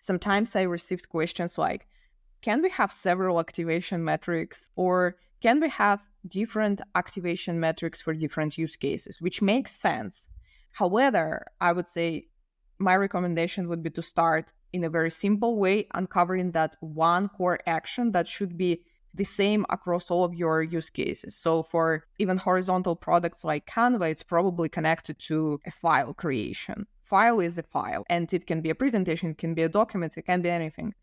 Sometimes I received questions like, can we have several activation metrics, or can we have different activation metrics for different use cases, which makes sense. However, I would say my recommendation would be to start in a very simple way, uncovering that one core action that should be the same across all of your use cases. So for even horizontal products like Canva, it's probably connected to a file creation. File is a file, and it can be a presentation, it can be a document, it can be anything.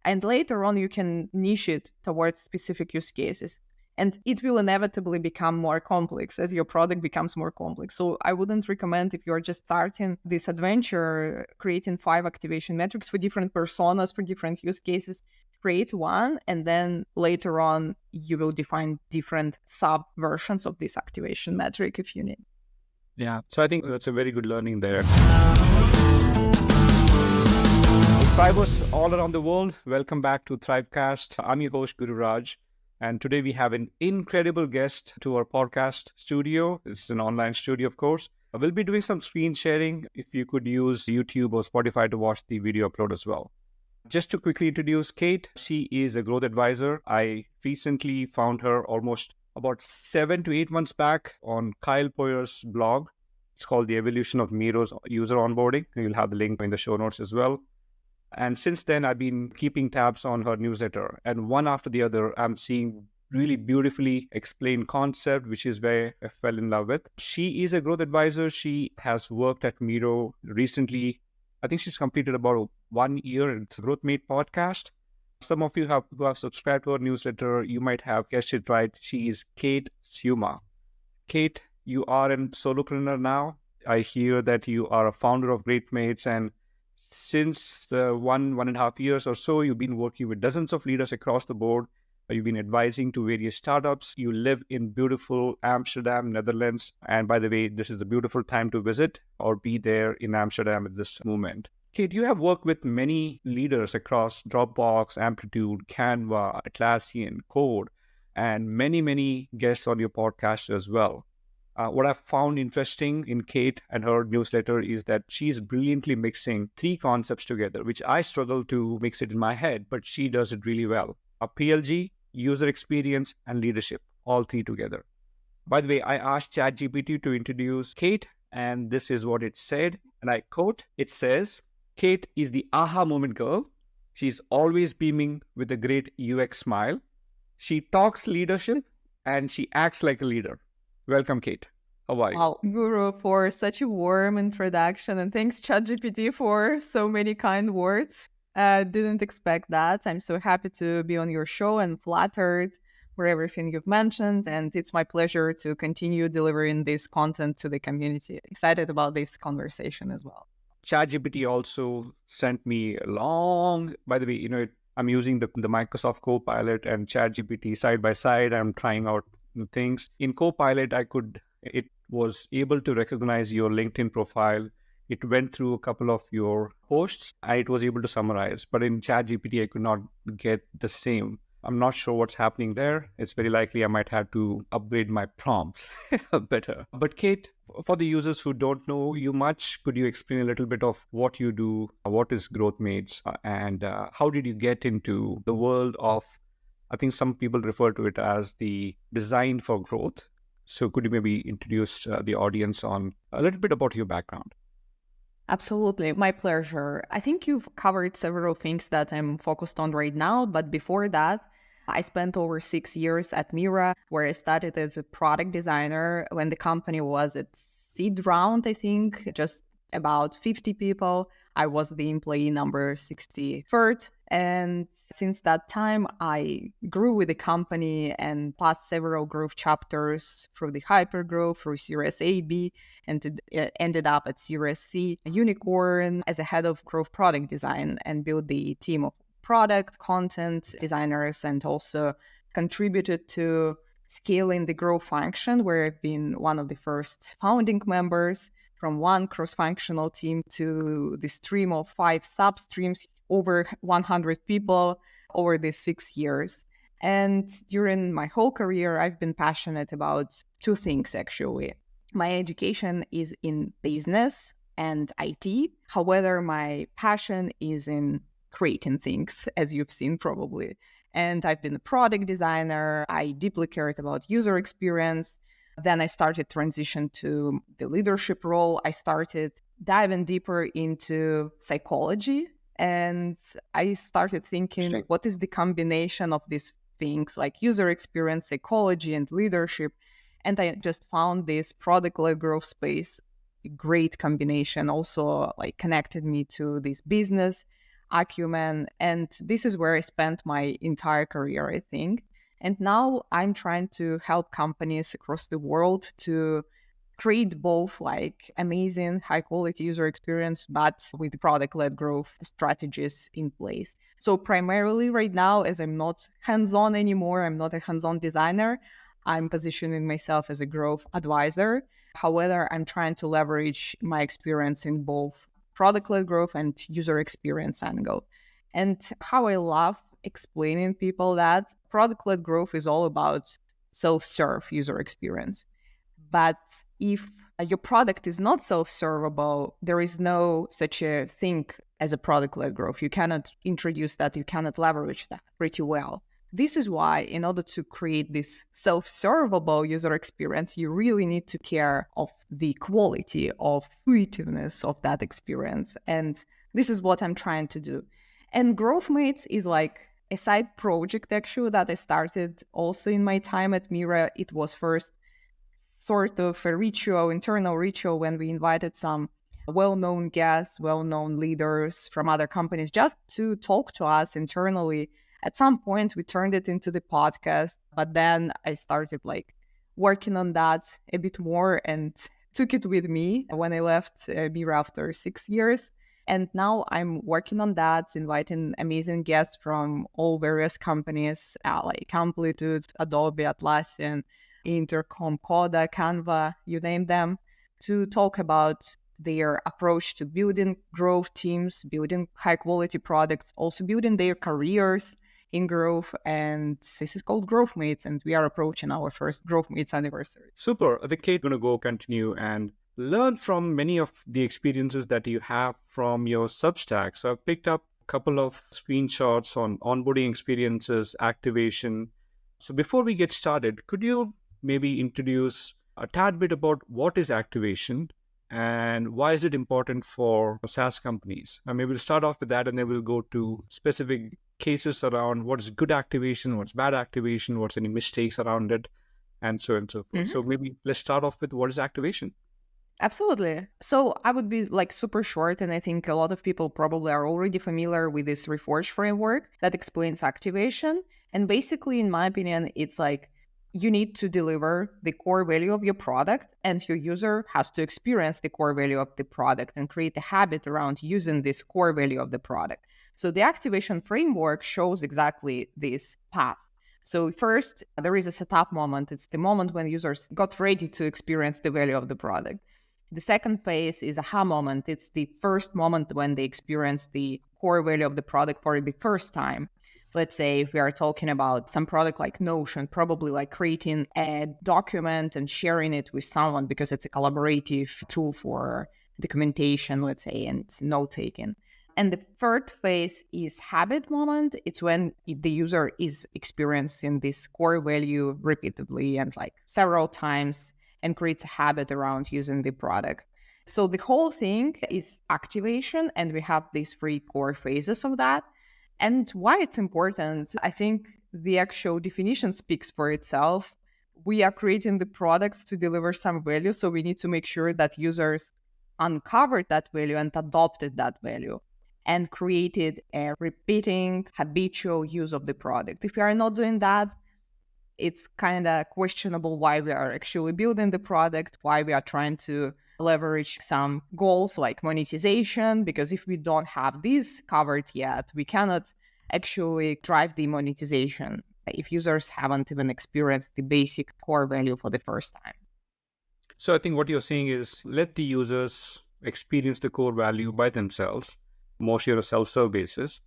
And later on, you can niche it towards specific use cases. And it will inevitably become more complex as your product becomes more complex. So I wouldn't recommend, if you're just starting this adventure, creating 5 activation metrics for different personas, for different use cases. Create one, and then later on, you will define different sub versions of this activation metric if you need. Yeah, so I think that's a very good learning there. Thrivers all around the world, welcome back to Thrivecast. I'm your host, Guru Raj. And today we have an incredible guest to our podcast studio. It's an online studio, of course. We'll be doing some screen sharing. If you could use YouTube or Spotify to watch the video upload as well. Just to quickly introduce Kate, she is a growth advisor. I recently found her almost about 7 to 8 months back on Kyle Poyer's blog. It's called The Evolution of Miro's User Onboarding. You'll have the link in the show notes as well. And since then, I've been keeping tabs on her newsletter. And one after the other, I'm seeing really beautifully explained concept, which is where I fell in love with. She is a growth advisor. She has worked at Miro recently. I think she's completed about 1 year in the Growthmate podcast. Some of you who have subscribed to her newsletter, you might have guessed it right. She is Kate Syuma. Kate, you are a solopreneur now. I hear that you are a founder of Growthmates, and since 1.5 years or so, you've been working with dozens of leaders across the board. You've been advising to various startups. You live in beautiful Amsterdam, Netherlands. And by the way, this is a beautiful time to visit or be there in Amsterdam at this moment. Kate, you have worked with many leaders across Dropbox, Amplitude, Canva, Atlassian, Code, and many guests on your podcast as well. What I've found interesting in Kate and her newsletter is that she's brilliantly mixing 3 concepts together, which I struggle to mix it in my head, but she does it really well. A PLG, user experience, and leadership, all 3 together. By the way, I asked ChatGPT to introduce Kate, and this is what it said, and I quote, it says, Kate is the aha moment girl. She's always beaming with a great UX smile. She talks leadership, and she acts like a leader. Welcome, Kate. How are you? Wow, Guru, for such a warm introduction, and thanks ChatGPT for so many kind words. Didn't expect that. I'm so happy to be on your show and flattered for everything you've mentioned, and it's my pleasure to continue delivering this content to the community. Excited about this conversation as well. ChatGPT also sent me a long, by the way, I'm using the Microsoft Copilot and ChatGPT side by side. I'm trying out things. In Copilot, it was able to recognize your LinkedIn profile. It went through a couple of your posts and it was able to summarize. But in ChatGPT, I could not get the same. I'm not sure what's happening there. It's very likely I might have to upgrade my prompts better. But Kate, for the users who don't know you much, could you explain a little bit of what you do, what is Growthmates, and how did you get into the world of, I think some people refer to it as the design for growth. So could you maybe introduce the audience on a little bit about your background? Absolutely. My pleasure. I think you've covered several things that I'm focused on right now. But before that, I spent over 6 years at Miro, where I started as a product designer when the company was at seed round, I think, just about 50 people. I was the employee number 63rd. And since that time, I grew with the company and passed several growth chapters through the hypergrowth, through Series A, B, and ended up at Series C, a unicorn, as a head of growth product design, and built the team of product, content designers, and also contributed to scaling the growth function, where I've been one of the first founding members, from one cross-functional team to the stream of 5 sub-streams, over 100 people over these 6 years. And during my whole career, I've been passionate about 2 things, actually. My education is in business and IT. However, my passion is in creating things, as you've seen probably. And I've been a product designer. I deeply cared about user experience. Then I started transition to the leadership role. I started diving deeper into psychology. And I started thinking, what is the combination of these things like user experience, psychology, and leadership? And I just found this product-led growth space a great combination. Also, like connected me to this business acumen, and this is where I spent my entire career, I think. And now I'm trying to help companies across the world to create both like amazing high quality user experience but with product-led growth strategies in place. So primarily right now, as I'm not hands-on anymore, I'm not a hands-on designer, I'm positioning myself as a growth advisor. However, I'm trying to leverage my experience in both product-led growth and user experience angle. And how I love explaining people that product-led growth is all about self-serve user experience. But if your product is not self-servable, there is no such a thing as a product-led growth. You cannot introduce that, you cannot leverage that pretty well. This is why, in order to create this self-servable user experience, you really need to care of the quality of intuitiveness of that experience. And this is what I'm trying to do. And Growthmates is like a side project, actually, that I started also in my time at Miro. It was first sort of a ritual, internal ritual, when we invited some well-known guests, well-known leaders from other companies just to talk to us internally. At some point, we turned it into the podcast, but then I started like working on that a bit more and took it with me when I left Miro after 6 years. And now I'm working on that, inviting amazing guests from all various companies like Amplitude, Adobe, Atlassian, Intercom, Coda, Canva, you name them, to talk about their approach to building growth teams, building high quality products, also building their careers in growth. And this is called Growthmates, and we are approaching our first Growthmates anniversary. Super. I think Kate going to go continue and learn from many of the experiences that you have from your Substack. So I've picked up a couple of screenshots on onboarding experiences, activation. So before we get started, could you maybe introduce a tad bit about what is activation and why is it important for SaaS companies? And maybe we'll start off with that, and then we'll go to specific cases around what is good activation, what's bad activation, what's any mistakes around it, and so on and so forth. Mm-hmm. So maybe let's start off with what is activation. Absolutely. So I would be like super short, and I think a lot of people probably are already familiar with this Reforge framework that explains activation. And basically, in my opinion, it's like you need to deliver the core value of your product, and your user has to experience the core value of the product and create a habit around using this core value of the product. So the activation framework shows exactly this path. So first, there is a setup moment. It's the moment when users got ready to experience the value of the product. The second phase is aha moment. It's the first moment when they experience the core value of the product for the first time. Let's say if we are talking about some product like Notion, probably like creating a document and sharing it with someone because it's a collaborative tool for documentation, let's say, and note-taking. And the third phase is habit moment. It's when the user is experiencing this core value repeatedly and like several times and creates a habit around using the product. So the whole thing is activation, and we have these 3 core phases of that. And why it's important, I think the actual definition speaks for itself. We are creating the products to deliver some value, so we need to make sure that users uncovered that value and adopted that value and created a repeating habitual use of the product. If we are not doing that, it's kind of questionable why we are actually building the product, why we are trying to leverage some goals like monetization, because if we don't have this covered yet, we cannot actually drive the monetization if users haven't even experienced the basic core value for the first time. So I think what you're saying is let the users experience the core value by themselves, mostly on a self-serve basis.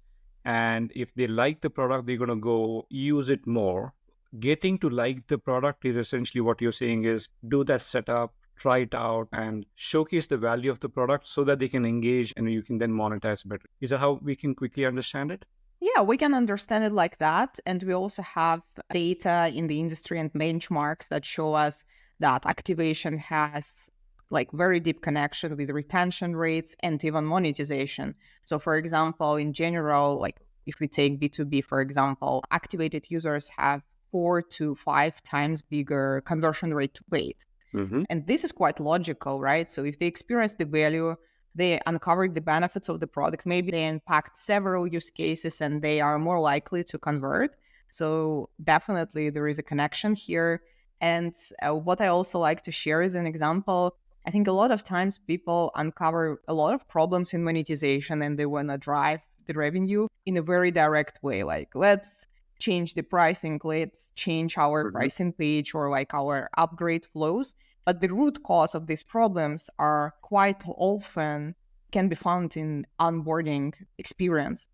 And if they like the product, they're going to go use it more. Getting to like the product is essentially what you're saying is do that setup, try it out and showcase the value of the product so that they can engage and you can then monetize better. Is that how we can quickly understand it? Yeah, we can understand it like that. And we also have data in the industry and benchmarks that show us that activation has like very deep connection with retention rates and even monetization. So for example, in general, like if we take B2B, for example, activated users have 4 to 5 times bigger conversion rate to paid. And this is quite logical, right? So if they experience the value, they uncover the benefits of the product, maybe they impact several use cases and they are more likely to convert. So definitely there is a connection here. And what I also like to share as an example, I think a lot of times people uncover a lot of problems in monetization and they want to drive the revenue in a very direct way. Like, let's change the pricing, let's change our pricing page or like our upgrade flows. But the root cause of these problems are quite often can be found in onboarding experience.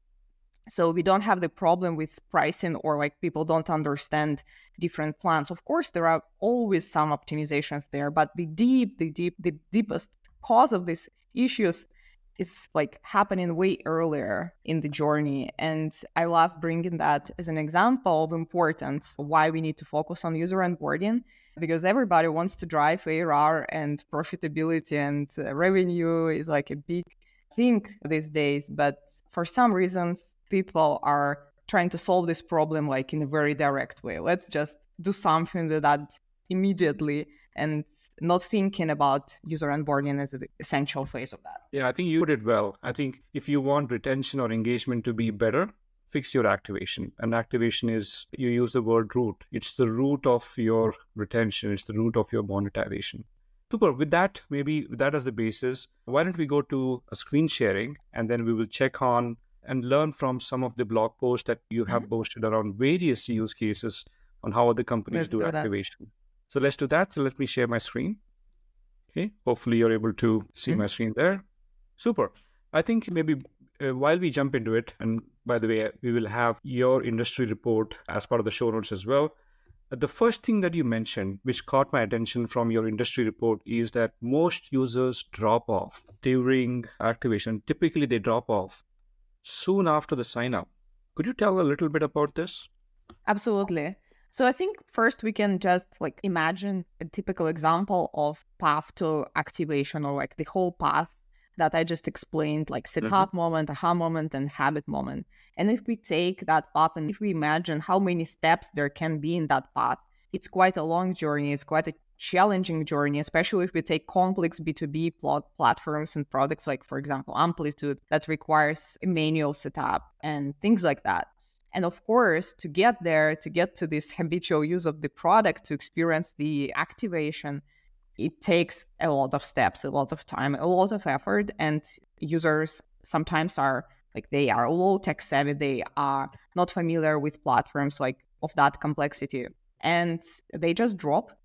So we don't have the problem with pricing or like people don't understand different plans. Of course, there are always some optimizations there, but the deepest cause of these issues is like happening way earlier in the journey. And I love bringing that as an example of importance, why we need to focus on user onboarding, because everybody wants to drive ARR and profitability and revenue is like a big thing these days. But for some reasons, people are trying to solve this problem like in a very direct way. Let's just do something that immediately and not thinking about user onboarding as an essential phase of that. Yeah, I think you put it well. I think if you want retention or engagement to be better, fix your activation. And activation is, you use the word root. It's the root of your retention. It's the root of your monetization. Super. With that, maybe with that as the basis, why don't we go to a screen sharing and then we will check on and learn from some of the blog posts that you have posted around various use cases on how other companies do activation. So let's do that. So let me share my screen. Okay. Hopefully you're able to see my screen there. Super. I think maybe while we jump into it, and by the way, we will have your industry report as part of the show notes as well. The first thing that you mentioned, which caught my attention from your industry report, is that most users drop off during activation. Typically, they drop off soon after the sign up. Could you tell a little bit about this? Absolutely. So I think first we can just like imagine a typical example of path to activation or like the whole path that I just explained, like setup moment, aha moment, and habit moment. And if we take that path and if we imagine how many steps there can be in that path, it's quite a long journey. It's quite a challenging journey, especially if we take complex B2B platforms and products like, for example, Amplitude that requires a manual setup and things like that. And of course, to get there, to get to this habitual use of the product, to experience the activation, it takes a lot of steps, a lot of time, a lot of effort. And users sometimes are like, they are low tech savvy. They are not familiar with platforms like of that complexity and they just drop.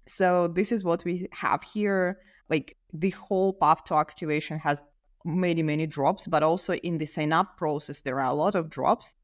So this is what we have here. Like the whole path to activation has many, many drops, but also in the sign up process, there are a lot of drops.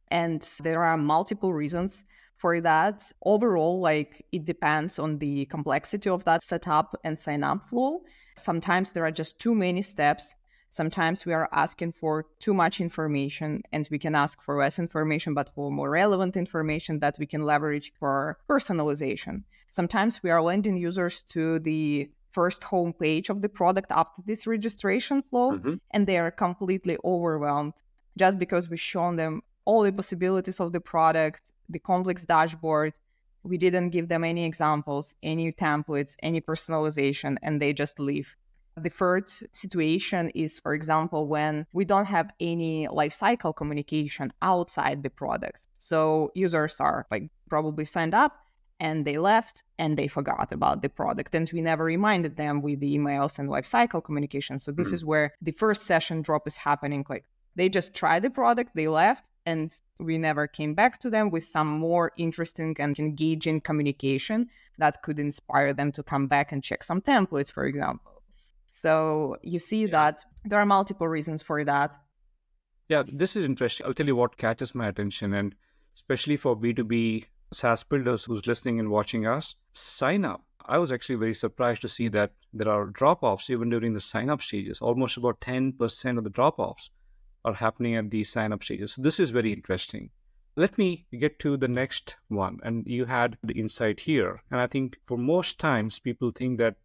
And there are multiple reasons for that. Overall, like it depends on the complexity of that setup and sign up flow. Sometimes there are just too many steps. Sometimes we are asking for too much information and we can ask for less information, but for more relevant information that we can leverage for personalization. Sometimes we are landing users to the first homepage of the product after this registration flow, and they are completely overwhelmed just because we've shown them all the possibilities of the product, the complex dashboard. We didn't give them any examples, any templates, any personalization, and they just leave. The third situation is, for example, when we don't have any lifecycle communication outside the product. So users are like probably signed up and they left and they forgot about the product. And we never reminded them with the emails and lifecycle communication. So this is where the first session drop is happening. Like they just tried the product, they left, and we never came back to them with some more interesting and engaging communication that could inspire them to come back and check some templates, for example. So you see that there are multiple reasons for that. Yeah, this is interesting. I'll tell you what catches my attention, and especially for B2B SaaS builders who's listening and watching us, sign up I was actually very surprised to see that there are drop-offs even during the sign-up stages. Almost about 10% of the drop-offs are happening at these sign-up stages. So this is very interesting. Let me get to the next one. And you had the insight here. And I think for most times, people think that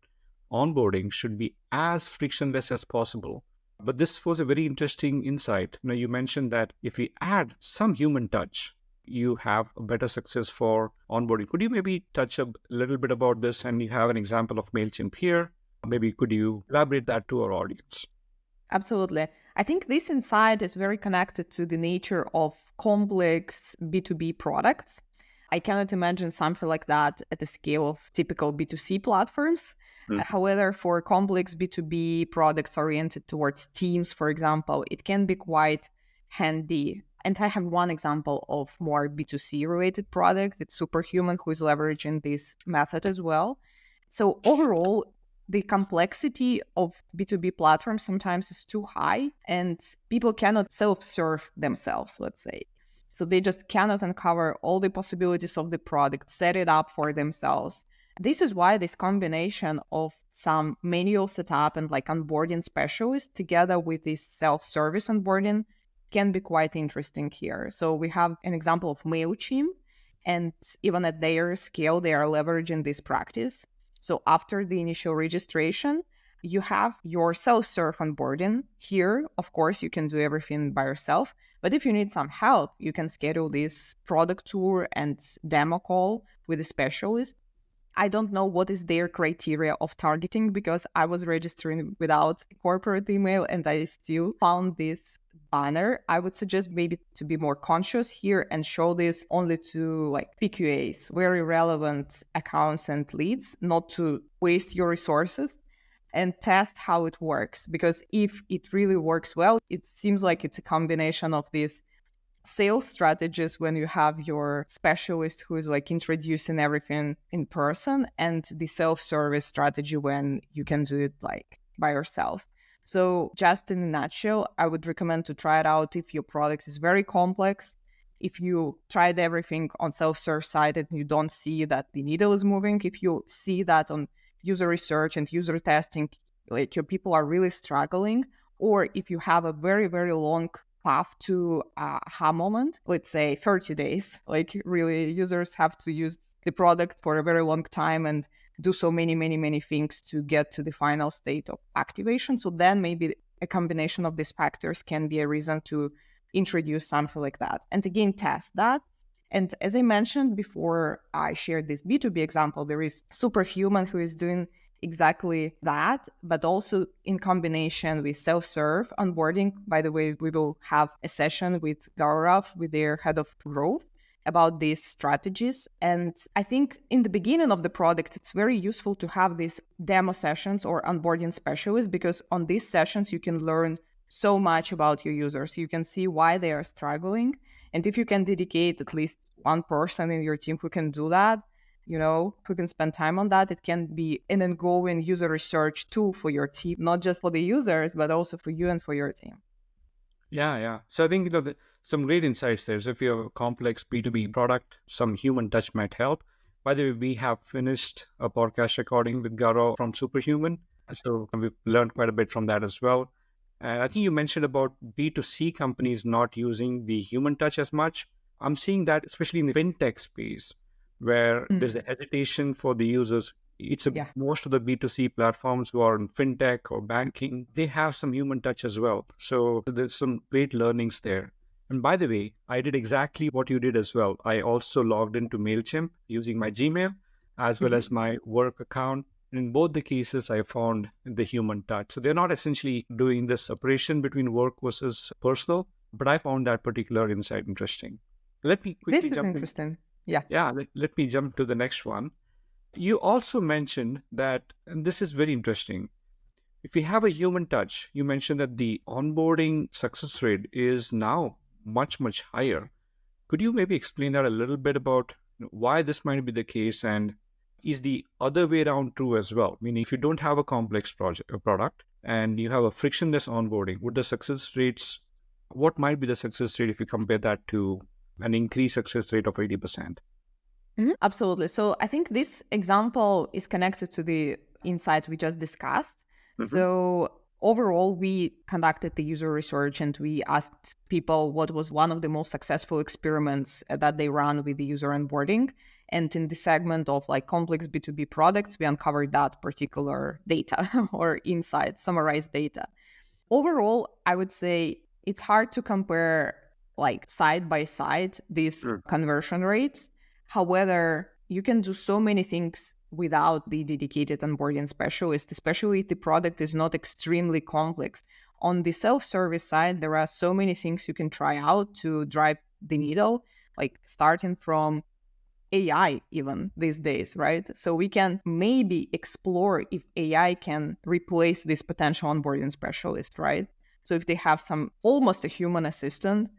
onboarding should be as frictionless as possible. But this was a very interesting insight. You mentioned that if we add some human touch, you have a better success for onboarding. Could you maybe touch a little bit about this? And you have an example of MailChimp here. Maybe could you elaborate that to our audience? Absolutely. I think this insight is very connected to the nature of complex B2B products. I cannot imagine something like that at the scale of typical B2C platforms. However, for complex B2B products oriented towards teams, for example, it can be quite handy. And I have one example of more B2C related product. It's Superhuman, who is leveraging this method as well. So overall, the complexity of B2B platforms sometimes is too high and people cannot self-serve themselves, let's say. So they just cannot uncover all the possibilities of the product, set it up for themselves. This is why this combination of some manual setup and like onboarding specialists together with this self-service onboarding can be quite interesting here. So we have an example of MailChimp, and even at their scale, they are leveraging this practice. So after the initial registration, you have your self-serve onboarding. Here, of course, you can do everything by yourself. But if you need some help, you can schedule this product tour and demo call with a specialist. I don't know what is their criteria of targeting because I was registering without a corporate email and I still found this banner. I would suggest maybe to be more conscious here and show this only to like PQAs, very relevant accounts and leads, not to waste your resources, and test how it works. Because if it really works well, it seems like it's a combination of these sales strategies when you have your specialist who is like introducing everything in person, and the self-service strategy when you can do it like by yourself. So just in a nutshell, I would recommend to try it out if your product is very complex. If you tried everything on self-serve side and you don't see that the needle is moving, if you see that on user research and user testing, like your people are really struggling, or if you have a very, very long path to aha moment, let's say 30 days, like really users have to use the product for a very long time and do so many things to get to the final state of activation. So then maybe a combination of these factors can be a reason to introduce something like that. And again, test that. And as I mentioned before, I shared this B2B example. There is Superhuman who is doing exactly that, but also in combination with self-serve onboarding. By the way, we will have a session with Gaurav, with their head of growth, about these strategies. And I think in the beginning of the product, it's very useful to have these demo sessions or onboarding specialists, because on these sessions, you can learn so much about your users. You can see why they are struggling. And if you can dedicate at least one person in your team who can do that, who can spend time on that, it can be an ongoing user research tool for your team, not just for the users, but also for you and for your team. Yeah. So I think, some great insights there. So if you have a complex B2B product, some human touch might help. By the way, we have finished a podcast recording with Garo from Superhuman. So we've learned quite a bit from that as well. And I think you mentioned about B2C companies not using the human touch as much. I'm seeing that especially in the fintech space, where there's a hesitation for the users. Most of the B2C platforms who are in fintech or banking, they have some human touch as well. So there's some great learnings there. And by the way, I did exactly what you did as well. I also logged into MailChimp using my Gmail as well as my work account. In both the cases, I found the human touch. So they're not essentially doing this separation between work versus personal, but I found that particular insight interesting. Let me quickly This is interesting. Let me jump to the next one. You also mentioned that, and this is very interesting, if we have a human touch, you mentioned that the onboarding success rate is now much higher. Could you maybe explain that a little bit about why this might be the case, and is the other way around true as well? Meaning, if you don't have a complex product and you have a frictionless onboarding, what might be the success rate if you compare that to an increased success rate of 80%? Absolutely. So I think this example is connected to the insight we just discussed. So overall, we conducted the user research and we asked people what was one of the most successful experiments that they ran with the user onboarding. And in the segment of like complex B2B products, we uncovered that particular data or insight, summarized data. Overall, I would say it's hard to compare like side by side these conversion rates. However, you can do so many things without the dedicated onboarding specialist, especially if the product is not extremely complex. On the self-service side, there are so many things you can try out to drive the needle, like starting from AI even these days, right? So we can maybe explore if AI can replace this potential onboarding specialist, right? So if they have some almost a human assistant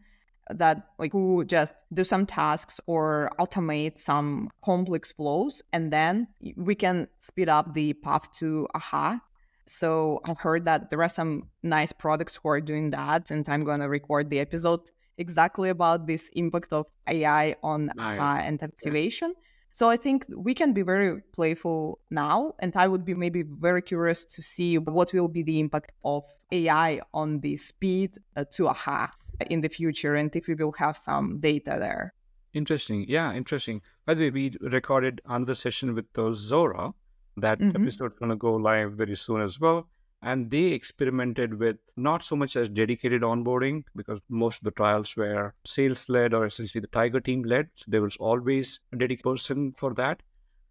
that like who just do some tasks or automate some complex flows, and then we can speed up the path to aha. So I've heard that there are some nice products who are doing that, and I'm going to record the episode exactly about this impact of AI on aha and activation. So I think we can be very playful now, and I would be maybe very curious to see what will be the impact of AI on the speed to aha in the future, and if we will have some data there. Interesting. Yeah, interesting. By the way, we recorded another session with Zora. That episode going to go live very soon as well. And they experimented with not so much as dedicated onboarding, because most of the trials were sales-led or essentially the Tiger team-led. So there was always a dedicated person for that.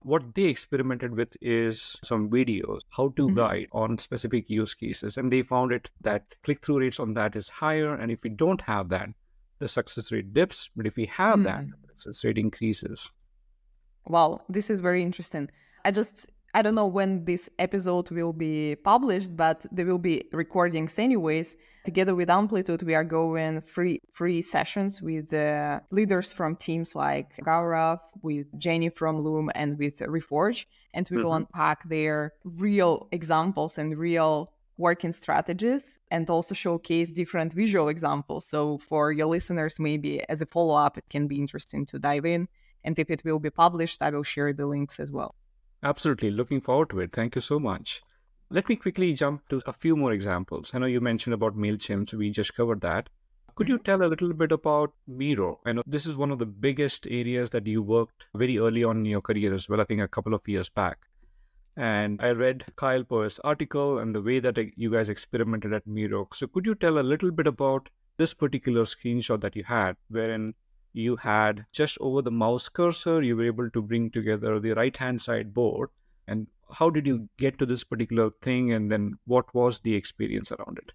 What they experimented with is some videos, how to guide on specific use cases. And they found it that click-through rates on that is higher. And if we don't have that, the success rate dips. But if we have that, the success rate increases. Wow, this is very interesting. I don't know when this episode will be published, but there will be recordings anyways. Together with Amplitude, we are going free sessions with leaders from teams like Gaurav, with Jenny from Loom, and with Reforge. And we will unpack their real examples and real working strategies, and also showcase different visual examples. So for your listeners, maybe as a follow-up, it can be interesting to dive in. And if it will be published, I will share the links as well. Absolutely. Looking forward to it. Thank you so much. Let me quickly jump to a few more examples. I know you mentioned about MailChimp, so we just covered that. Could you tell a little bit about Miro? I know this is one of the biggest areas that you worked very early on in your career as well, I think a couple of years back. And I read Kyle Poe's article and the way that you guys experimented at Miro. So could you tell a little bit about this particular screenshot that you had, wherein you had just over the mouse cursor, you were able to bring together the right-hand side board. And how did you get to this particular thing? And then what was the experience around it?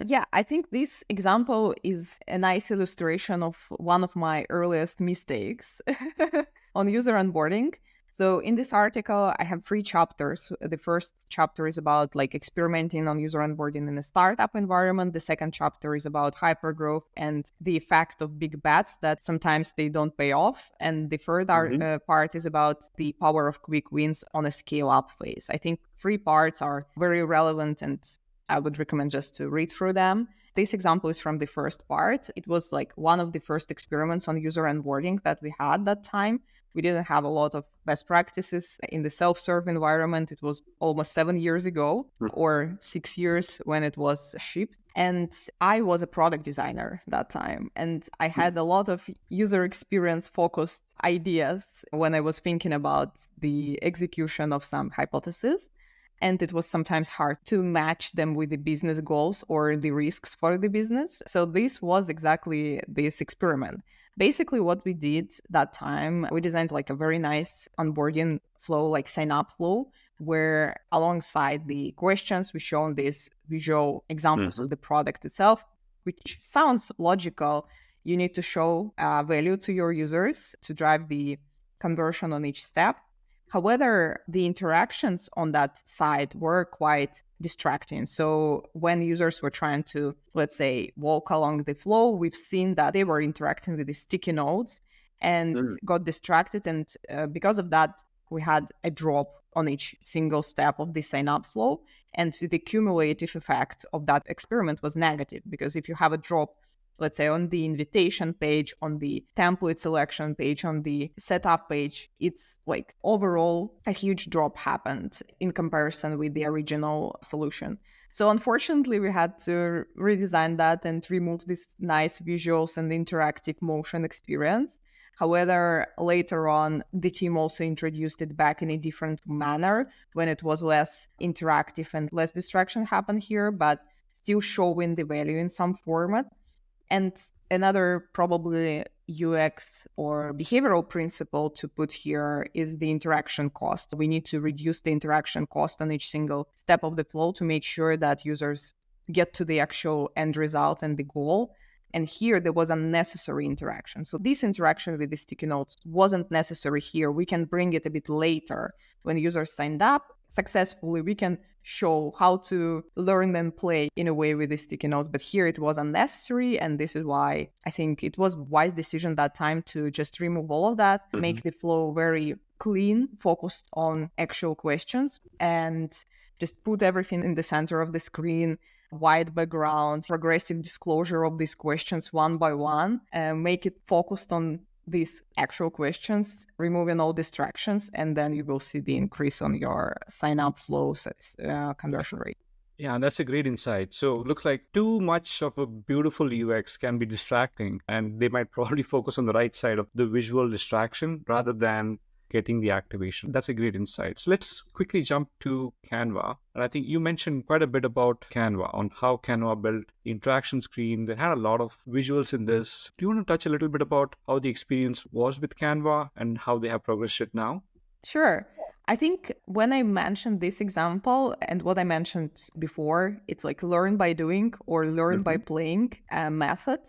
Yeah, I think this example is a nice illustration of one of my earliest mistakes on user onboarding. So in this article, I have 3 chapters. The first chapter is about like experimenting on user onboarding in a startup environment. The second chapter is about hypergrowth and the effect of big bets that sometimes they don't pay off. And the third part is about the power of quick wins on a scale-up phase. I think 3 parts are very relevant, and I would recommend just to read through them. This example is from the first part. It was like one of the first experiments on user onboarding that we had that time. We didn't have a lot of best practices in the self-serve environment. It was almost 7 years ago or 6 years when it was shipped. And I was a product designer that time. And I had a lot of user experience focused ideas when I was thinking about the execution of some hypotheses. And it was sometimes hard to match them with the business goals or the risks for the business. So this was exactly this experiment. Basically, what we did that time, we designed like a very nice onboarding flow, like sign up flow, where alongside the questions, we shown these visual examples of the product itself, which sounds logical. You need to show value to your users to drive the conversion on each step. However, the interactions on that side were quite distracting. So when users were trying to, let's say, walk along the flow, we've seen that they were interacting with the sticky notes and got distracted. And because of that, we had a drop on each single step of the sign-up flow. And the cumulative effect of that experiment was negative, because if you have a drop let's say on the invitation page, on the template selection page, on the setup page, it's like overall a huge drop happened in comparison with the original solution. So unfortunately, we had to redesign that and remove these nice visuals and interactive motion experience. However, later on, the team also introduced it back in a different manner when it was less interactive and less distraction happened here, but still showing the value in some format. And another probably UX or behavioral principle to put here is the interaction cost. We need to reduce the interaction cost on each single step of the flow to make sure that users get to the actual end result and the goal. And here there was unnecessary interaction. So this interaction with the sticky notes wasn't necessary here. We can bring it a bit later. When users signed up successfully, we can show how to learn and play in a way with the sticky notes. But here it was unnecessary. And this is why I think it was a wise decision that time to just remove all of that, make the flow very clean, focused on actual questions, and just put everything in the center of the screen, white background, progressive disclosure of these questions one by one, and make it focused on these actual questions, removing all distractions, and then you will see the increase on your sign-up flows, conversion rate. Yeah, that's a great insight. So it looks like too much of a beautiful UX can be distracting, and they might probably focus on the right side of the visual distraction rather than getting the activation. That's a great insight. So let's quickly jump to Canva. And I think you mentioned quite a bit about Canva, on how Canva built the interaction screen. They had a lot of visuals in this. Do you want to touch a little bit about how the experience was with Canva and how they have progressed it now? Sure. I think when I mentioned this example and what I mentioned before, it's like learn by doing or learn by playing method.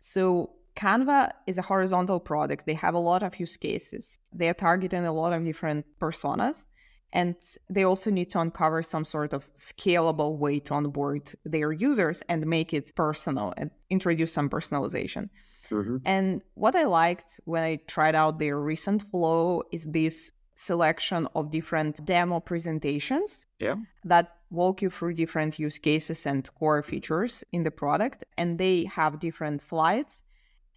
So Canva is a horizontal product. They have a lot of use cases. They are targeting a lot of different personas. And they also need to uncover some sort of scalable way to onboard their users and make it personal and introduce some personalization. And what I liked when I tried out their recent flow is this selection of different demo presentations that walk you through different use cases and core features in the product. And they have different slides.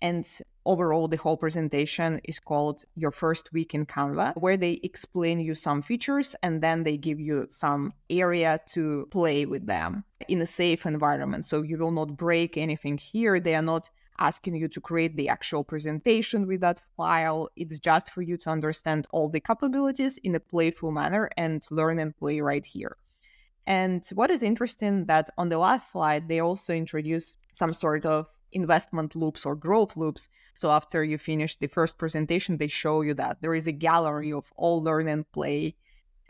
And overall, the whole presentation is called Your First Week in Canva, where they explain you some features and then they give you some area to play with them in a safe environment. So you will not break anything here. They are not asking you to create the actual presentation with that file. It's just for you to understand all the capabilities in a playful manner and learn and play right here. And what is interesting that on the last slide, they also introduce some sort of investment loops or growth loops. So after you finish the first presentation, they show you that there is a gallery of all learn and play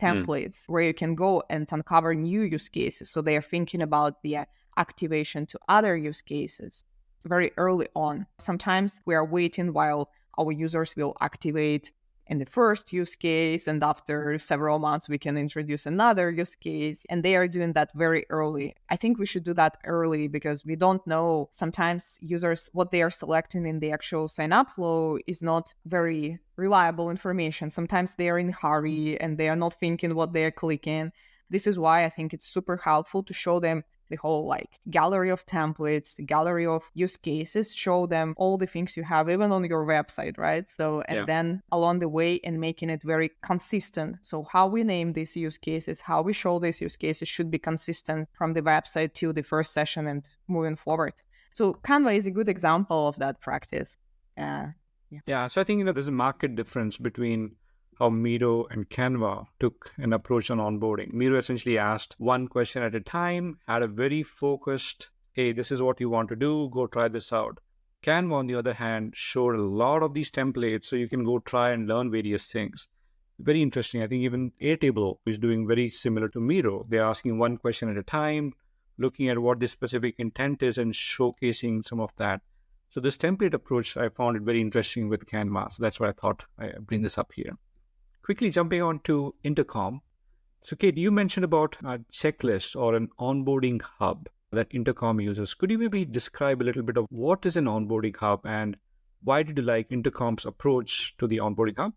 templates where you can go and uncover new use cases. So they are thinking about the activation to other use cases very early on. Sometimes we are waiting while our users will activate in the first use case, and after several months we can introduce another use case, and they are doing that very early. I think we should do that early because we don't know sometimes users what they are selecting in the actual sign up flow is not very reliable information. Sometimes they are in a hurry and they are not thinking what they are clicking. This is why I think it's super helpful to show them the whole like gallery of templates, gallery of use cases, show them all the things you have even on your website, right? So, and then along the way and making it very consistent. So how we name these use cases, how we show these use cases should be consistent from the website till the first session and moving forward. So Canva is a good example of that practice. So I think, there's a market difference between how Miro and Canva took an approach on onboarding. Miro essentially asked one question at a time, had a very focused, hey, this is what you want to do, go try this out. Canva, on the other hand, showed a lot of these templates so you can go try and learn various things. Very interesting. I think even Airtable is doing very similar to Miro. They're asking one question at a time, looking at what the specific intent is and showcasing some of that. So this template approach, I found it very interesting with Canva. So that's why I thought I'd bring this up here. Quickly jumping on to Intercom. So Kate, you mentioned about a checklist or an onboarding hub that Intercom uses. Could you maybe describe a little bit of what is an onboarding hub and why did you like Intercom's approach to the onboarding hub?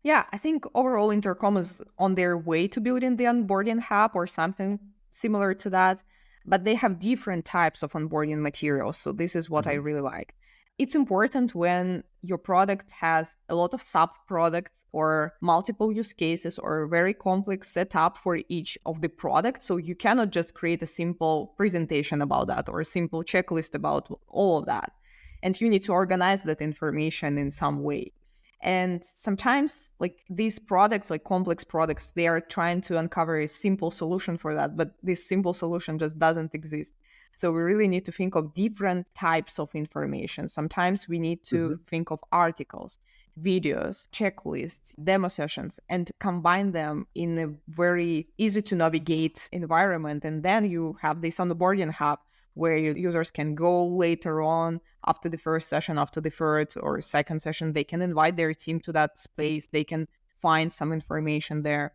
Yeah, I think overall Intercom is on their way to building the onboarding hub or something similar to that. but they have different types of onboarding materials. So this is what I really like. It's important when your product has a lot of sub products or multiple use cases or very complex setup for each of the products. So you cannot just create a simple presentation about that or a simple checklist about all of that. And you need to organize that information in some way. And sometimes like these products, like complex products, they are trying to uncover a simple solution for that, but this simple solution just doesn't exist. So we really need to think of different types of information. Sometimes we need to think of articles, videos, checklists, demo sessions, and combine them in a very easy to navigate environment. And then you have this onboarding hub where your users can go later on after the first session, after the third or second session. They can invite their team to that space. They can find some information there.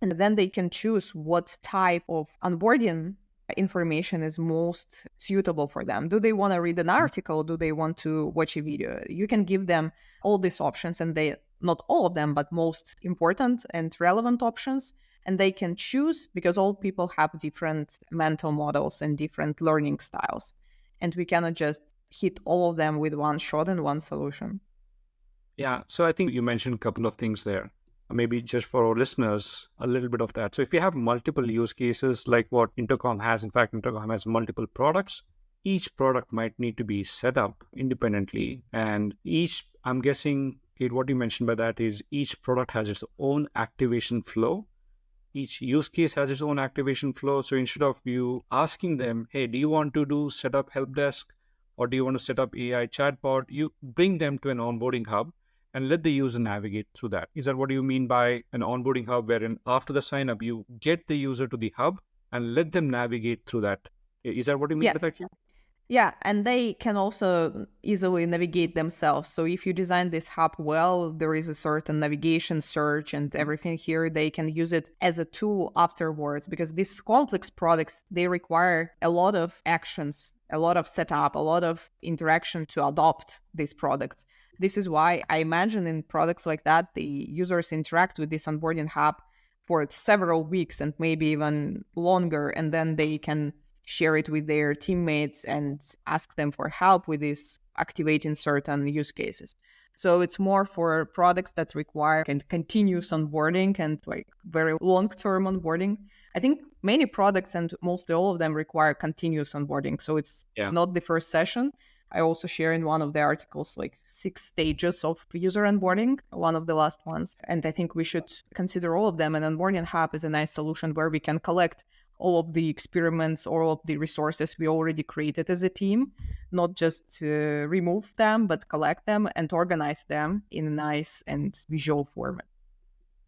And then they can choose what type of onboarding information is most suitable for them. Do they want to read an article? Do they want to watch a video? You can give them all these options, and they, not all of them, but most important and relevant options. And they can choose, because all people have different mental models and different learning styles. And we cannot just hit all of them with one shot and one solution. Yeah. So I think you mentioned a couple of things there. Maybe just for our listeners, a little bit of that. So if you have multiple use cases like what Intercom has, in fact, Intercom has multiple products. Each product might need to be set up independently. And each, I'm guessing, Kate, what you mentioned by that is each product has its own activation flow. Each use case has its own activation flow. So instead of you asking them, hey, do you want to do set up help desk or do you want to set up AI chatbot? You bring them to an onboarding hub and let the user navigate through that. Is that what you mean by an onboarding hub, wherein after the sign up, you get the user to the hub and let them navigate through that? Is that what you mean by that? Yeah, and they can also easily navigate themselves. So if you design this hub well, there is a certain navigation, search, and everything here. They can use it as a tool afterwards, because these complex products, they require a lot of actions, a lot of setup, a lot of interaction to adopt these products. This is why I imagine in products like that, the users interact with this onboarding hub for several weeks and maybe even longer, and then they can share it with their teammates and ask them for help with this activating certain use cases. So it's more for products that require continuous onboarding and like very long-term onboarding. I think many products and mostly all of them require continuous onboarding. So it's not the first session. I also share in one of the articles like 6 stages of user onboarding, one of the last ones. And I think we should consider all of them. And Onboarding Hub is a nice solution where we can collect all of the experiments, all of the resources we already created as a team, not just remove them, but collect them and organize them in a nice and visual format.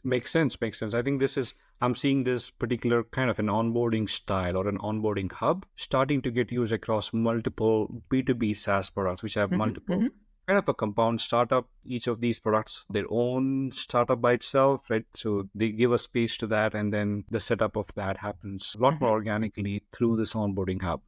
Makes sense. I think I'm seeing this particular kind of an onboarding style or an onboarding hub starting to get used across multiple B2B SaaS products, which have multiple kind of a compound startup. Each of these products, their own startup by itself, right? So they give a space to that, and then the setup of that happens a lot more organically through this onboarding hub.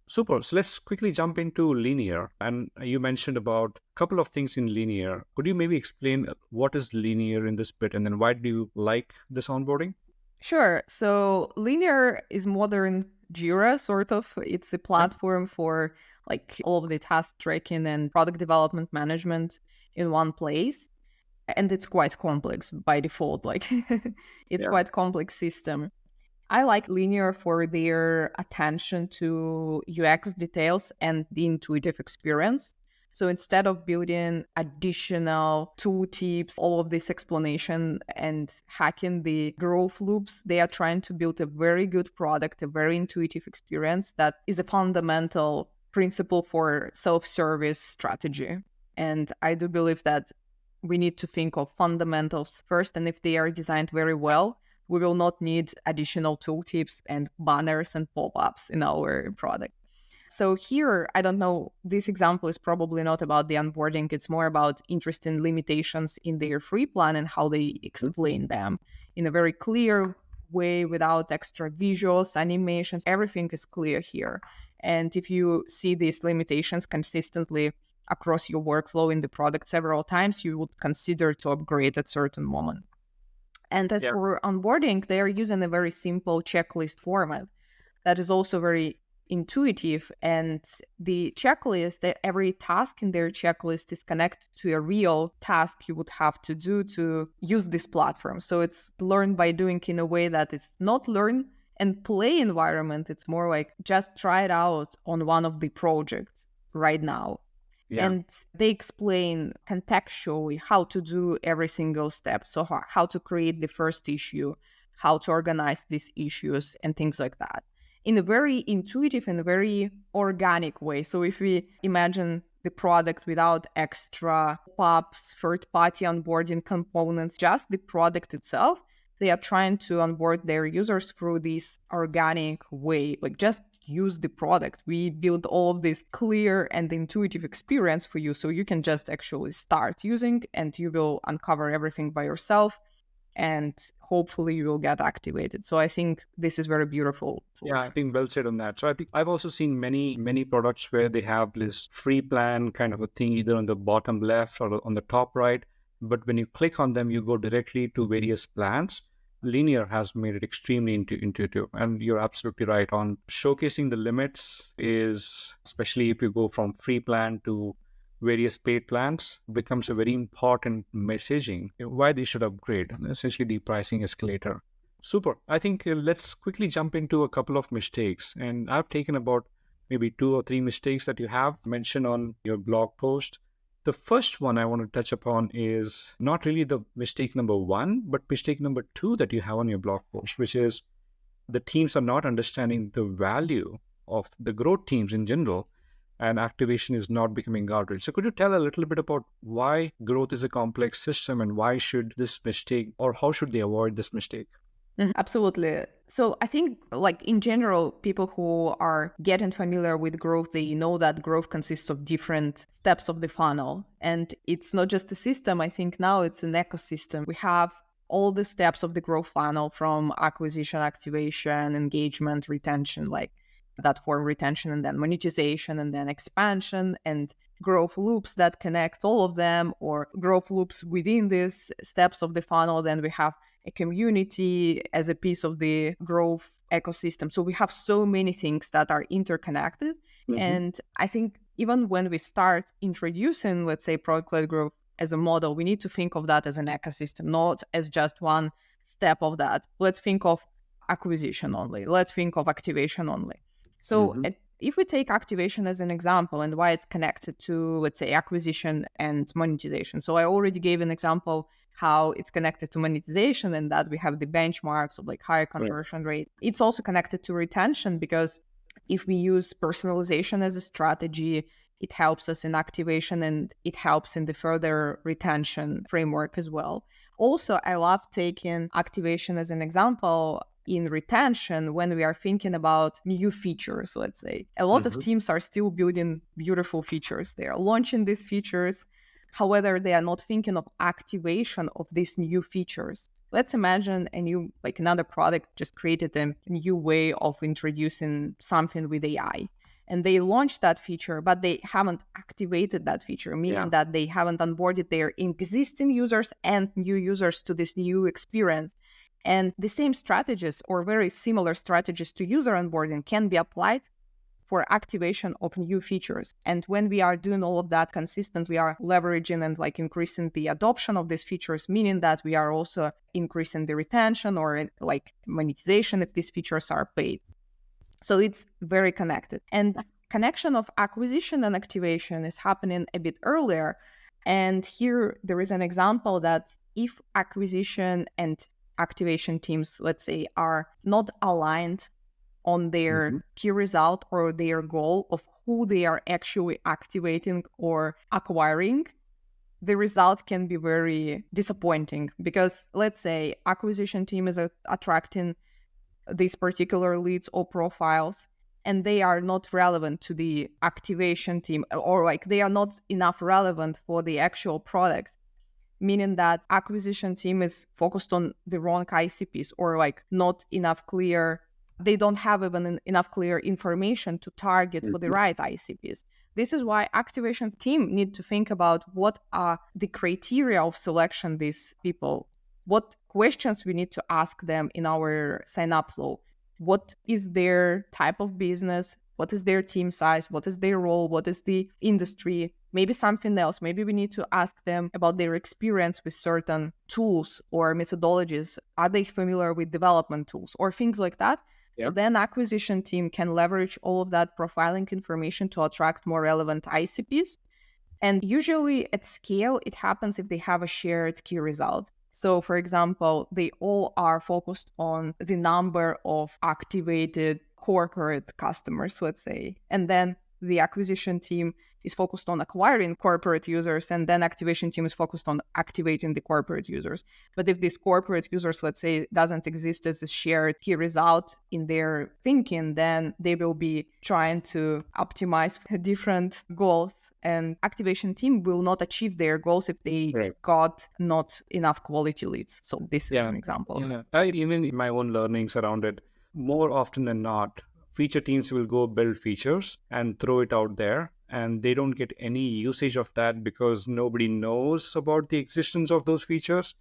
Super. So let's quickly jump into linear. And you mentioned about a couple of things in linear. Could you maybe explain what is linear in this bit, and then why do you like this onboarding? Sure. So linear is modern Jira, sort of. It's a platform for like all of the task tracking and product development management in one place. And it's quite complex by default. Like it's quite complex system. I like linear for their attention to UX details and the intuitive experience. So instead of building additional tooltips, all of this explanation and hacking the growth loops, they are trying to build a very good product, a very intuitive experience that is a fundamental principle for self-service strategy. And I do believe that we need to think of fundamentals first. And if they are designed very well, we will not need additional tooltips and banners and pop-ups in our product. So here, I don't know, this example is probably not about the onboarding. It's more about interesting limitations in their free plan and how they explain them in a very clear way without extra visuals, animations. Everything is clear here. And if you see these limitations consistently across your workflow in the product several times, you would consider to upgrade at certain moment. And as for onboarding, they are using a very simple checklist format that is also very intuitive, and the checklist, that every task in their checklist is connected to a real task you would have to do to use this platform. So it's learn by doing in a way that it's not learn and play environment. It's more like just try it out on one of the projects right now. Yeah. And they explain contextually how to do every single step. So how to create the first issue, how to organize these issues, and things like that in a very intuitive and very organic way. So if we imagine the product without extra pop-ups, third-party onboarding components, just the product itself, they are trying to onboard their users through this organic way, like just use the product. We build all of this clear and intuitive experience for you, so you can just actually start using, and you will uncover everything by yourself, and hopefully you will get activated. So I think this is very beautiful. Yeah, I think well said on that. So I think I've also seen many products where they have this free plan kind of a thing, either on the bottom left or on the top right. But when you click on them, you go directly to various plans. Linear has made it extremely intuitive. And you're absolutely right on showcasing the limits is, especially if you go from free plan to various paid plans, becomes a very important messaging why they should upgrade, essentially the pricing escalator. Super. I think let's quickly jump into a couple of mistakes. And I've taken about maybe 2 or 3 mistakes that you have mentioned on your blog post. The first one I want to touch upon is not really the mistake number 1, but mistake number 2 that you have on your blog post, which is the teams are not understanding the value of the growth teams in general, and activation is not becoming guardrail. So could you tell a little bit about why growth is a complex system, and why should this mistake, or how should they avoid this mistake? Absolutely. So I think, like, in general, people who are getting familiar with growth, they know that growth consists of different steps of the funnel. And it's not just a system. I think now it's an ecosystem. We have all the steps of the growth funnel, from acquisition, activation, engagement, retention, like that form retention, and then monetization, and then expansion, and growth loops that connect all of them, or growth loops within these steps of the funnel. Then we have a community as a piece of the growth ecosystem. So we have so many things that are interconnected. Mm-hmm. And I think even when we start introducing, let's say, product-led growth as a model, we need to think of that as an ecosystem, not as just one step of that. Let's think of acquisition only. Let's think of activation only. So if we take activation as an example and why it's connected to, let's say, acquisition and monetization. So I already gave an example how it's connected to monetization, and that we have the benchmarks of like higher conversion rate. It's also connected to retention, because if we use personalization as a strategy, it helps us in activation, and it helps in the further retention framework as well. Also, I love taking activation as an example in retention when we are thinking about new features, let's say. A lot of teams are still building beautiful features. They are launching these features. However, they are not thinking of activation of these new features. Let's imagine another product just created a new way of introducing something with AI. And they launched that feature, but they haven't activated that feature, meaning that they haven't onboarded their existing users and new users to this new experience. And the same strategies, or very similar strategies to user onboarding, can be applied for activation of new features. And when we are doing all of that consistent, we are leveraging and increasing the adoption of these features, meaning that we are also increasing the retention or monetization if these features are paid. So it's very connected. And connection of acquisition and activation is happening a bit earlier. And here there is an example that if acquisition and activation teams, let's say, are not aligned on their key result or their goal of who they are actually activating or acquiring, the result can be very disappointing. Because let's say acquisition team is attracting these particular leads or profiles, and they are not relevant to the activation team, or they are not enough relevant for the actual product, meaning that acquisition team is focused on the wrong ICPs, or not enough clear. They don't have even enough clear information to target for the right ICPs. This is why activation team need to think about what are the criteria of selection these people, what questions we need to ask them in our sign-up flow, what is their type of business, what is their team size, what is their role, what is the industry, maybe something else. Maybe we need to ask them about their experience with certain tools or methodologies. Are they familiar with development tools or things like that? So then acquisition team can leverage all of that profiling information to attract more relevant ICPs. And usually at scale, it happens if they have a shared key result. So for example, they all are focused on the number of activated corporate customers, let's say. And then the acquisition team is focused on acquiring corporate users, and then activation team is focused on activating the corporate users. But if these corporate users, let's say, doesn't exist as a shared key result in their thinking, then they will be trying to optimize different goals, and activation team will not achieve their goals if they got not enough quality leads. So this is an example. Even in my own learnings around it, more often than not, feature teams will go build features and throw it out there, and they don't get any usage of that because nobody knows about the existence of those features.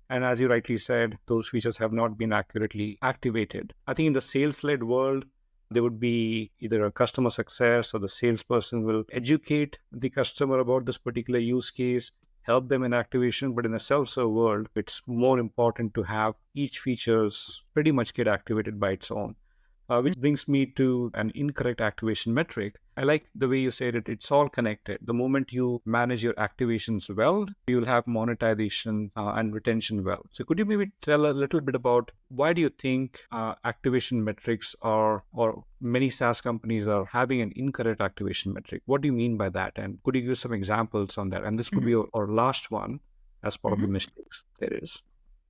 And as you rightly said, those features have not been accurately activated. I think in the sales-led world, there would be either a customer success or the salesperson will educate the customer about this particular use case, help them in activation. But in the self-serve world, it's more important to have each features pretty much get activated by its own. Which brings me to an incorrect activation metric. I like the way you said it. It's all connected. The moment you manage your activations well, you'll have monetization and retention well. So could you maybe tell a little bit about why do you think activation metrics or many SaaS companies are having an incorrect activation metric? What do you mean by that? And could you give some examples on that? And this could be our last one as part of the mistakes there is.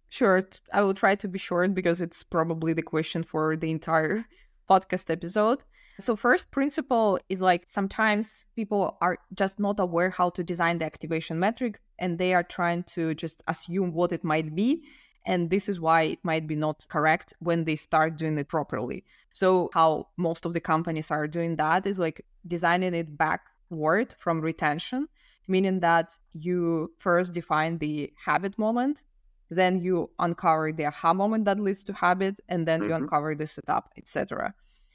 Sure. I will try to be short because it's probably the question for the entire podcast episode. So first principle is like sometimes people are just not aware how to design the activation metric, and they are trying to just assume what it might be. And this is why it might be not correct when they start doing it properly. So how most of the companies are doing that is like designing it backward from retention, meaning that you first define the habit moment, then you uncover the aha moment that leads to habit, and then you uncover the setup, etc.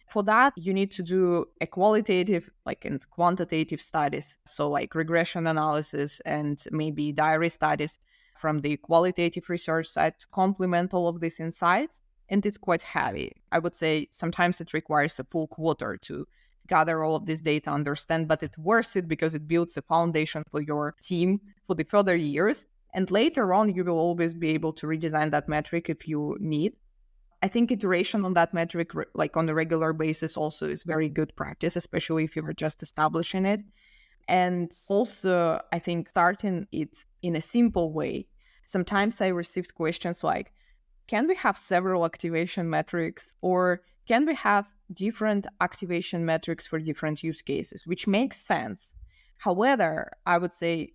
For that, you need to do a qualitative and quantitative studies. So like regression analysis and maybe diary studies from the qualitative research side to complement all of these insights. And it's quite heavy. I would say sometimes it requires a full quarter to gather all of this data, understand, but it's worth it because it builds a foundation for your team for the further years. And later on, you will always be able to redesign that metric if you need. I think iteration on that metric, like on a regular basis, also is very good practice, especially if you're just establishing it. And also, I think starting it in a simple way. Sometimes I received questions like, can we have several activation metrics, or can we have different activation metrics for different use cases, which makes sense. However, I would say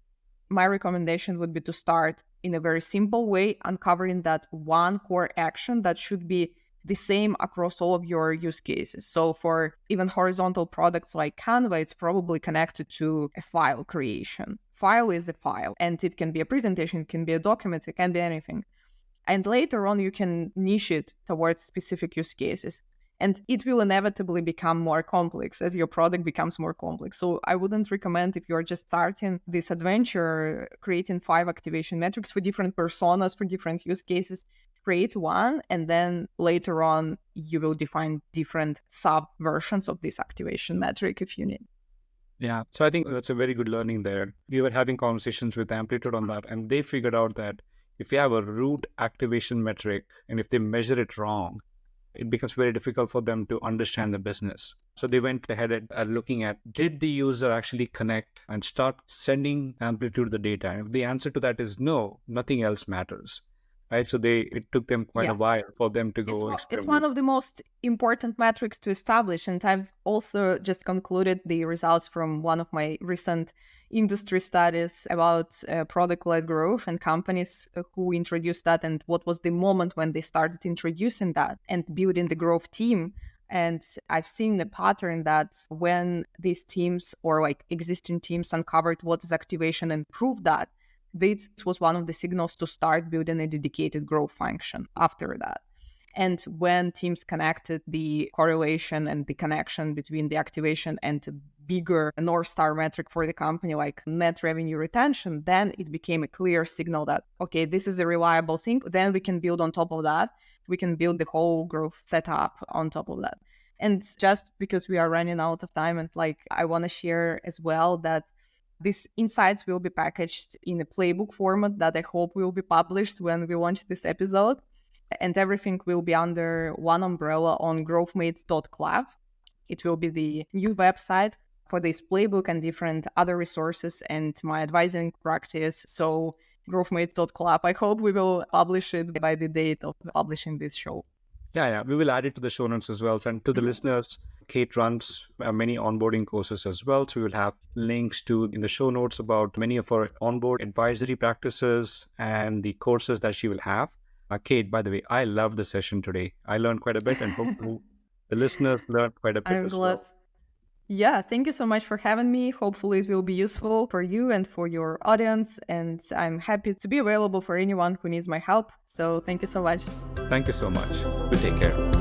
my recommendation would be to start in a very simple way, uncovering that one core action that should be the same across all of your use cases. So for even horizontal products like Canva, it's probably connected to a file creation. File is a file, and it can be a presentation, it can be a document, it can be anything. And later on, you can niche it towards specific use cases. And it will inevitably become more complex as your product becomes more complex. So I wouldn't recommend, if you're just starting this adventure, creating 5 activation metrics for different personas, for different use cases. Create one, and then later on, you will define different sub-versions of this activation metric if you need. Yeah, so I think that's a very good learning there. We were having conversations with Amplitude on that, and they figured out that if you have a root activation metric, and if they measure it wrong, it becomes very difficult for them to understand the business. So they went ahead at looking at, did the user actually connect and start sending Amplitude the data? And if the answer to that is no, nothing else matters. Right? So it took them quite a while for them to go experiment. It's one of the most important metrics to establish. And I've also just concluded the results from one of my recent industry studies about product-led growth and companies who introduced that, and what was the moment when they started introducing that and building the growth team. And I've seen the pattern that when these teams or like existing teams uncovered what is activation and proved that, this was one of the signals to start building a dedicated growth function after that. And when teams connected the correlation and the connection between the activation and the bigger North Star metric for the company, like net revenue retention, then it became a clear signal that, okay, this is a reliable thing. Then we can build on top of that. We can build the whole growth setup on top of that. And just because we are running out of time, and like I want to share as well that these insights will be packaged in a playbook format that I hope will be published when we launch this episode. And everything will be under one umbrella on growthmates.club. It will be the new website for this playbook and different other resources and my advising practice. So growthmates.club, I hope we will publish it by the date of publishing this show. Yeah. We will add it to the show notes as well. And to the listeners, Kate runs many onboarding courses as well. So we will have links in the show notes about many of her onboard advisory practices and the courses that she will have. Kate, by the way, I love the session today. I learned quite a bit, and hopefully the listeners learned quite a bit I'm as glad. well. Yeah, thank you so much for having me. Hopefully it will be useful for you and for your audience. And I'm happy to be available for anyone who needs my help. So thank you so much. Thank you so much. You take care.